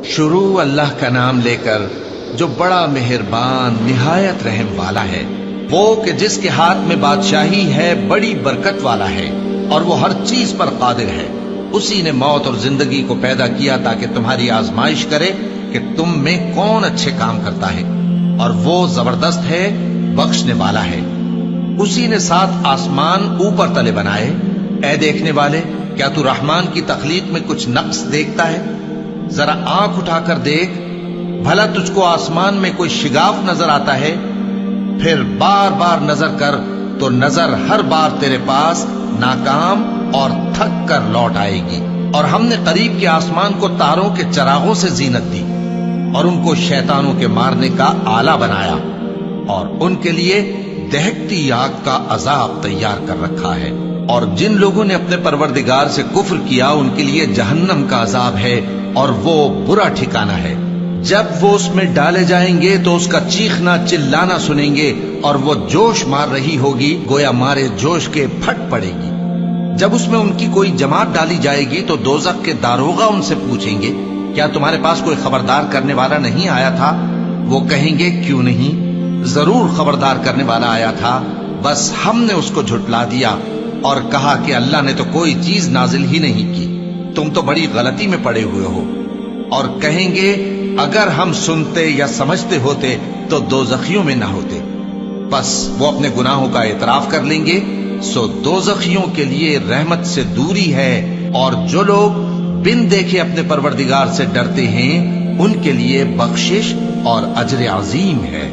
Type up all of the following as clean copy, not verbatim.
شروع اللہ کا نام لے کر جو بڑا مہربان نہایت رحم والا ہے، وہ کہ جس کے ہاتھ میں بادشاہی ہے، بڑی برکت والا ہے اور وہ ہر چیز پر قادر ہے۔ اسی نے موت اور زندگی کو پیدا کیا تاکہ تمہاری آزمائش کرے کہ تم میں کون اچھے کام کرتا ہے، اور وہ زبردست ہے، بخشنے والا ہے۔ اسی نے 7 آسمان اوپر تلے بنائے۔ اے دیکھنے والے، کیا تو رحمان کی تخلیق میں کچھ نقص دیکھتا ہے؟ ذرا آنکھ اٹھا کر دیکھ، بھلا تجھ کو آسمان میں کوئی شگاف نظر آتا ہے؟ پھر بار بار نظر کر تو نظر ہر بار تیرے پاس ناکام اور تھک کر لوٹ آئے گی۔ اور ہم نے قریب کے آسمان کو تاروں کے چراغوں سے زینت دی اور ان کو شیطانوں کے مارنے کا آلہ بنایا، اور ان کے لیے دہکتی آگ کا عذاب تیار کر رکھا ہے۔ اور جن لوگوں نے اپنے پروردگار سے کفر کیا ان کے لیے جہنم کا عذاب ہے، اور وہ برا ٹھکانہ ہے۔ جب وہ اس میں ڈالے جائیں گے تو اس کا چیخنا چلانا سنیں گے، اور وہ جوش مار رہی ہوگی گویا مارے جوش کے پھٹ پڑے گی۔ جب اس میں ان کی کوئی جماعت ڈالی جائے گی تو دوزخ کے داروغہ ان سے پوچھیں گے، کیا تمہارے پاس کوئی خبردار کرنے والا نہیں آیا تھا؟ وہ کہیں گے، کیوں نہیں، ضرور خبردار کرنے والا آیا تھا، بس ہم نے اس کو جھٹلا دیا اور کہا کہ اللہ نے تو کوئی چیز نازل ہی نہیں کی، تم تو بڑی غلطی میں پڑے ہوئے ہو۔ اور کہیں گے، اگر ہم سنتے یا سمجھتے ہوتے تو دوزخیوں میں نہ ہوتے۔ بس وہ اپنے گناہوں کا اعتراف کر لیں گے، سو دوزخیوں کے لیے رحمت سے دوری ہے، اور جو لوگ بن دیکھے اپنے پروردگار سے ڈرتے ہیں ان کے لیے بخشش اور اجر عظیم ہے۔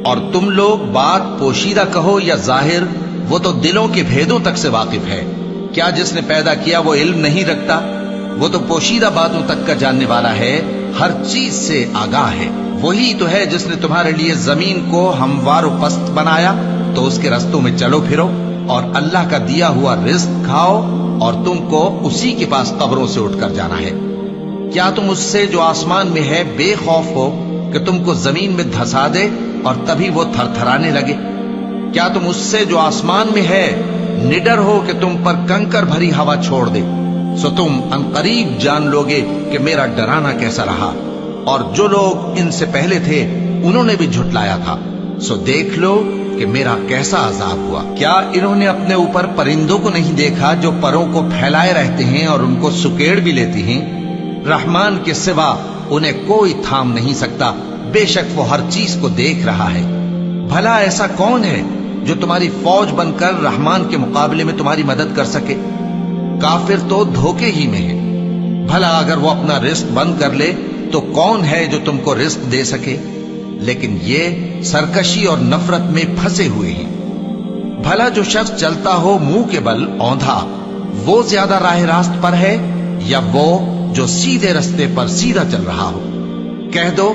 اور تم لوگ بات پوشیدہ کہو یا ظاہر، وہ تو دلوں کے بھیدوں تک سے واقف ہے۔ کیا جس نے پیدا کیا وہ علم نہیں رکھتا؟ وہ تو پوشیدہ باتوں تک کا جاننے والا ہے، ہر چیز سے آگاہ ہے۔ وہی تو ہے جس نے تمہارے لیے زمین کو ہموار و پست بنایا، تو اس کے رستوں میں چلو پھرو اور اللہ کا دیا ہوا رزق کھاؤ، اور تم کو اسی کے پاس قبروں سے اٹھ کر جانا ہے۔ کیا تم اس سے جو آسمان میں ہے بے خوف ہو کہ تم کو زمین میں دھسا دے اور تبھی وہ تھر تھرانے لگے؟ کیا تم اس سے جو آسمان میں ہے نڈر ہو کہ تم پر کنکر بھری ہوا چھوڑ دے؟ سو تم عنقریب جان لوگے کہ میرا ڈرانا کیسا رہا۔ اور جو لوگ ان سے پہلے تھے انہوں نے بھی جھٹلایا تھا، سو دیکھ لو کہ میرا کیسا عذاب ہوا۔ کیا انہوں نے اپنے اوپر پرندوں کو نہیں دیکھا جو پروں کو پھیلائے رہتے ہیں اور ان کو سکیڑ بھی لیتی ہیں؟ رحمان کے سوا انہیں کوئی تھام نہیں سکتا، بے شک وہ ہر چیز کو دیکھ رہا ہے۔ بھلا ایسا کون ہے جو تمہاری فوج بن کر رحمان کے مقابلے میں تمہاری مدد کر سکے؟ کافر تو دھوکے ہی میں ہے۔ بھلا اگر وہ اپنا رزق بند کر لے تو کون ہے جو تم کو رزق دے سکے؟ لیکن یہ سرکشی اور نفرت میں پھنسے ہوئے ہیں۔ بھلا جو شخص چلتا ہو منہ کے بل اوندھا، وہ زیادہ راہ راست پر ہے یا وہ جو سیدھے رستے پر سیدھا چل رہا ہو؟ کہہ دو،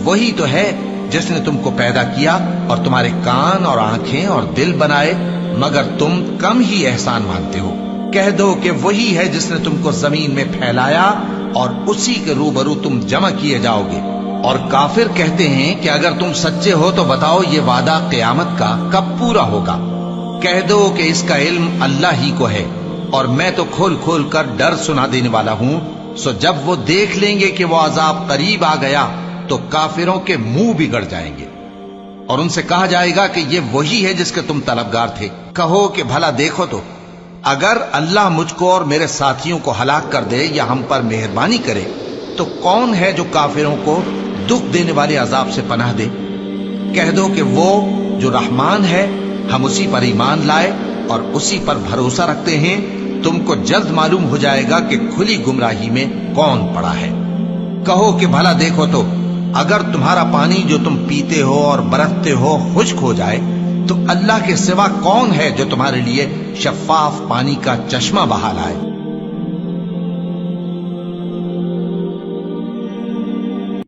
وہی تو ہے جس نے تم کو پیدا کیا اور تمہارے کان اور آنکھیں اور دل بنائے، مگر تم کم ہی احسان مانتے ہو۔ کہہ دو کہ وہی ہے جس نے تم کو زمین میں پھیلایا اور اسی کے روبرو تم جمع کیے جاؤ گے۔ اور کافر کہتے ہیں کہ اگر تم سچے ہو تو بتاؤ یہ وعدہ قیامت کا کب پورا ہوگا؟ کہہ دو کہ اس کا علم اللہ ہی کو ہے، اور میں تو کھول کھول کر ڈر سنا دینے والا ہوں۔ سو جب وہ دیکھ لیں گے کہ وہ عذاب قریب آ گیا تو کافروں کے منہ بگڑ جائیں گے، اور ان سے کہا جائے گا کہ یہ وہی ہے جس کے تم طلبگار تھے۔ کہو کہ بھلا دیکھو تو، اگر اللہ مجھ کو اور میرے ساتھیوں کو ہلاک کر دے یا ہم پر مہربانی کرے تو کون ہے جو کافروں کو دکھ دینے والے عذاب سے پناہ دے؟ کہہ دو کہ وہ جو رحمان ہے، ہم اسی پر ایمان لائے اور اسی پر بھروسہ رکھتے ہیں۔ تم کو جلد معلوم ہو جائے گا کہ کھلی گمراہی میں کون پڑا ہے۔ کہو کہ بھلا دیکھو تو، اگر تمہارا پانی جو تم پیتے ہو اور برتتے ہو خشک ہو جائے تو اللہ کے سوا کون ہے جو تمہارے لیے شفاف پانی کا چشمہ بہا لائے؟